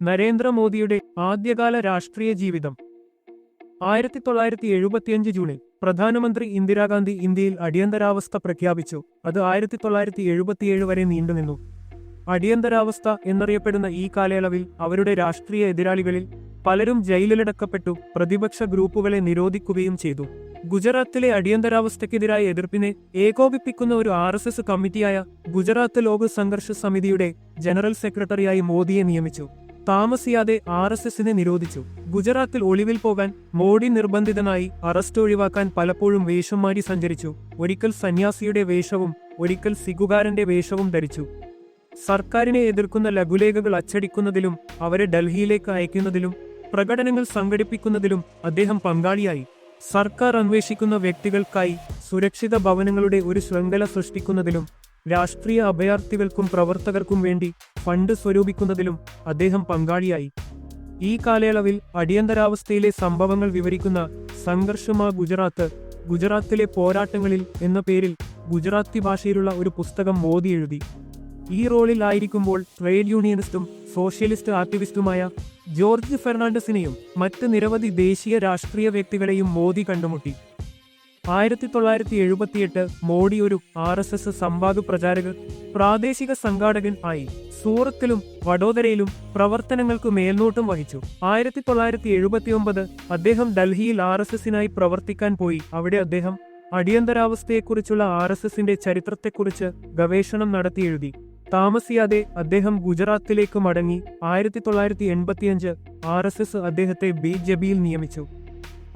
നരേന്ദ്രമോദിയുടെ ആദ്യകാല രാഷ്ട്രീയ ജീവിതം. 1975 ജൂണിൽ പ്രധാനമന്ത്രി ഇന്ദിരാഗാന്ധി ഇന്ത്യയിൽ അടിയന്തരാവസ്ഥ പ്രഖ്യാപിച്ചു. അത് 1977 വരെ നീണ്ടുനിന്നു. അടിയന്തരാവസ്ഥ എന്നറിയപ്പെടുന്ന ഈ കാലയളവിൽ അവരുടെ രാഷ്ട്രീയ എതിരാളികളിൽ പലരും ജയിലിലടക്കപ്പെട്ടു. പ്രതിപക്ഷ ഗ്രൂപ്പുകളെ നിരോധിക്കുകയും ചെയ്തു. ഗുജറാത്തിലെ അടിയന്തരാവസ്ഥയ്ക്കെതിരായ എതിർപ്പിനെ ഏകോപിപ്പിക്കുന്ന ഒരു RSS കമ്മിറ്റിയായ ഗുജറാത്ത് ലോക് സംഘർഷ സമിതിയുടെ ജനറൽ സെക്രട്ടറിയായി മോദിയെ നിയമിച്ചു. താമസിയാതെ RSSനെ നിരോധിച്ചു. ഗുജറാത്തിൽ ഒളിവിൽ പോകാൻ മോഡി നിർബന്ധിതനായി. അറസ്റ്റ് ഒഴിവാക്കാൻ പലപ്പോഴും വേഷം മാറി സഞ്ചരിച്ചു. ഒരിക്കൽ സന്യാസിയുടെ വേഷവും ഒരിക്കൽ സിഖുകാരന്റെ വേഷവും ധരിച്ചു. സർക്കാരിനെ എതിർക്കുന്ന ലഘുലേഖകൾ അച്ചടിക്കുന്നതിലും അവരെ ഡൽഹിയിലേക്ക് അയക്കുന്നതിലും പ്രകടനങ്ങൾ സംഘടിപ്പിക്കുന്നതിലും അദ്ദേഹം പങ്കാളിയായി. സർക്കാർ അന്വേഷിക്കുന്ന വ്യക്തികൾക്കായി സുരക്ഷിത ഭവനങ്ങളുടെ ഒരു ശൃംഖല സൃഷ്ടിക്കുന്നതിലും രാഷ്ട്രീയ അഭയാർത്ഥികൾക്കും പ്രവർത്തകർക്കും വേണ്ടി ഫണ്ട് സ്വരൂപിക്കുന്നതിലും അദ്ദേഹം പങ്കാളിയായി. ഈ കാലയളവിൽ അടിയന്തരാവസ്ഥയിലെ സംഭവങ്ങൾ വിവരിക്കുന്ന സംഘർഷമാ ഗുജറാത്ത്, ഗുജറാത്തിലെ പോരാട്ടങ്ങളിൽ എന്ന പേരിൽ ഗുജറാത്തി ഭാഷയിലുള്ള ഒരു പുസ്തകം മോദി എഴുതി. ഈ റോളിൽ ആയിരിക്കുമ്പോൾ ട്രേഡ് യൂണിയനിസ്റ്റും സോഷ്യലിസ്റ്റ് ആക്ടിവിസ്റ്റുമായ ജോർജ് ഫെർണാണ്ടസിനെയും മറ്റ് നിരവധി ദേശീയ രാഷ്ട്രീയ വ്യക്തികളെയും മോദി കണ്ടുമുട്ടി. 1978 മോഡി ഒരു RSS സംവാദ പ്രചാരകൻ, പ്രാദേശിക സംഘാടകൻ ആയി. സൂറത്തിലും വഡോദരയിലും പ്രവർത്തനങ്ങൾക്ക് മേൽനോട്ടം വഹിച്ചു. 1979 അദ്ദേഹം ഡൽഹിയിൽ RSSനായി പ്രവർത്തിക്കാൻ പോയി. അവിടെ അദ്ദേഹം അടിയന്തരാവസ്ഥയെക്കുറിച്ചുള്ള RSSന്റെ ചരിത്രത്തെക്കുറിച്ച് ഗവേഷണം നടത്തി എഴുതി. താമസിയാതെ അദ്ദേഹം ഗുജറാത്തിലേക്ക് മടങ്ങി. 1985 RSS അദ്ദേഹത്തെ BJPയിൽ നിയമിച്ചു.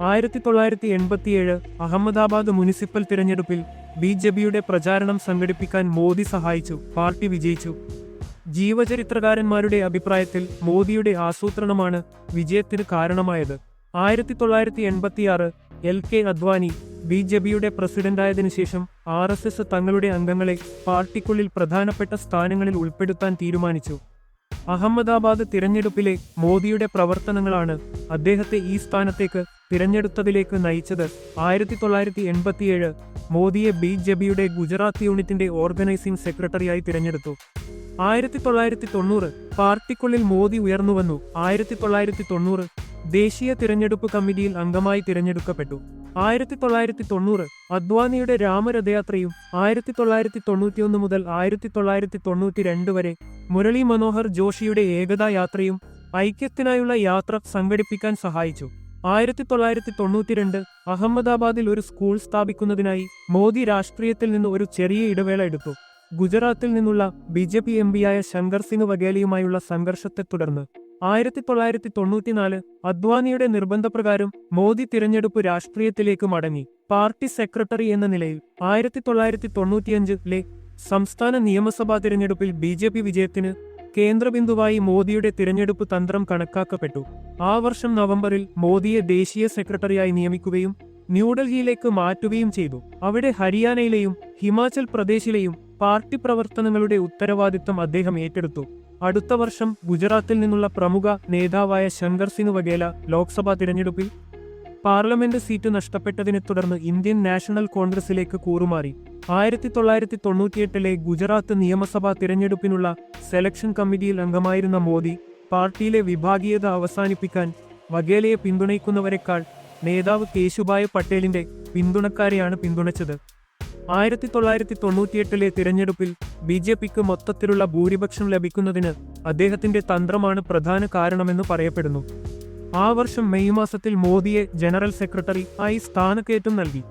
1987 അഹമ്മദാബാദ് മുനിസിപ്പൽ തിരഞ്ഞെടുപ്പിൽ BJPയുടെ പ്രചാരണം സംഘടിപ്പിക്കാൻ മോദി സഹായിച്ചു. പാർട്ടി വിജയിച്ചു. ജീവചരിത്രകാരന്മാരുടെ അഭിപ്രായത്തിൽ മോദിയുടെ ആസൂത്രണമാണ് വിജയത്തിന് കാരണമായത്. 1986 LK അദ്വാനി BJPയുടെ പ്രസിഡന്റായതിനു ശേഷം RSS തങ്ങളുടെ അംഗങ്ങളെ പാർട്ടിക്കുള്ളിൽ പ്രധാനപ്പെട്ട സ്ഥാനങ്ങളിൽ ഉൾപ്പെടുത്താൻ തീരുമാനിച്ചു. അഹമ്മദാബാദ് തിരഞ്ഞെടുപ്പിലെ മോദിയുടെ പ്രവർത്തനങ്ങളാണ് അദ്ദേഹത്തെ ഈ സ്ഥാനത്തേക്ക് തിരഞ്ഞെടുത്തതിലേക്ക് നയിച്ചത്. 1987 മോദിയെ BJPയുടെ ഗുജറാത്ത് യൂണിറ്റിന്റെ ഓർഗനൈസിംഗ് സെക്രട്ടറിയായി തിരഞ്ഞെടുത്തു. 1990 പാർട്ടിക്കുള്ളിൽ മോദി ഉയർന്നുവന്നു. 1990 ദേശീയ തിരഞ്ഞെടുപ്പ് കമ്മിറ്റിയിൽ അംഗമായി തിരഞ്ഞെടുക്കപ്പെട്ടു. 1990 അദ്വാനിയുടെ രാമരഥയാത്രയും 1991 മുതൽ 1992 വരെ മുരളി മനോഹർ ജോഷിയുടെ ഏകതാ യാത്രയും ഐക്യത്തിനായുള്ള യാത്ര സംഘടിപ്പിക്കാൻ സഹായിച്ചു. 1992 അഹമ്മദാബാദിൽ ഒരു സ്കൂൾ സ്ഥാപിക്കുന്നതിനായി മോദി രാഷ്ട്രീയത്തിൽ നിന്ന് ഒരു ചെറിയ ഇടവേള എടുത്തു. ഗുജറാത്തിൽ നിന്നുള്ള BJP MPയായ ശങ്കർ സിംഗ് വഗേലിയുമായുള്ള സംഘർഷത്തെ തുടർന്ന് 1994 അദ്വാനിയുടെ നിർബന്ധപ്രകാരം മോദി തിരഞ്ഞെടുപ്പ് രാഷ്ട്രീയത്തിലേക്ക് മടങ്ങി. പാർട്ടി സെക്രട്ടറി എന്ന നിലയിൽ 1995 സംസ്ഥാന നിയമസഭാ തിരഞ്ഞെടുപ്പിൽ BJP വിജയത്തിന് കേന്ദ്രബിന്ദുവായി മോദിയുടെ തിരഞ്ഞെടുപ്പ് തന്ത്രം കണക്കാക്കപ്പെട്ടു. ആ വർഷം നവംബറിൽ മോദിയെ ദേശീയ സെക്രട്ടറിയായി നിയമിക്കുകയും ന്യൂഡൽഹിയിലേക്ക് മാറ്റുകയും ചെയ്തു. അവിടെ ഹരിയാനയിലെയും ഹിമാചൽ പ്രദേശിലെയും പാർട്ടി പ്രവർത്തനങ്ങളുടെ ഉത്തരവാദിത്തം അദ്ദേഹം ഏറ്റെടുത്തു. അടുത്ത വർഷം ഗുജറാത്തിൽ നിന്നുള്ള പ്രമുഖ നേതാവായ ശങ്കർ സിംഗ് വഗേല ലോക്സഭാ തിരഞ്ഞെടുപ്പിൽ പാർലമെന്റ് സീറ്റ് നഷ്ടപ്പെട്ടതിനെ തുടർന്ന് ഇന്ത്യൻ നാഷണൽ കോൺഗ്രസിലേക്ക് കൂറുമാറി. 1998 ഗുജറാത്ത് നിയമസഭാ തിരഞ്ഞെടുപ്പിനുള്ള സെലക്ഷൻ കമ്മിറ്റിയിൽ അംഗമായിരുന്ന മോദി പാർട്ടിയിലെ വിഭാഗീയത അവസാനിപ്പിക്കാൻ വഗേലയെ പിന്തുണയ്ക്കുന്നവരെക്കാൾ നേതാവ് കേശുഭായ് പട്ടേലിന്റെ പിന്തുണക്കാരെയാണ് പിന്തുണച്ചത്. 1998 തിരഞ്ഞെടുപ്പിൽ BJPക്ക് മൊത്തത്തിലുള്ള ഭൂരിപക്ഷം ലഭിക്കുന്നതിന് അദ്ദേഹത്തിന്റെ തന്ത്രമാണ് പ്രധാന കാരണമെന്ന് പറയപ്പെടുന്നു. ആ വർഷം മെയ് മാസത്തിൽ മോദിയെ ജനറൽ സെക്രട്ടറി ആയി സ്ഥാനക്കയറ്റം നൽകി.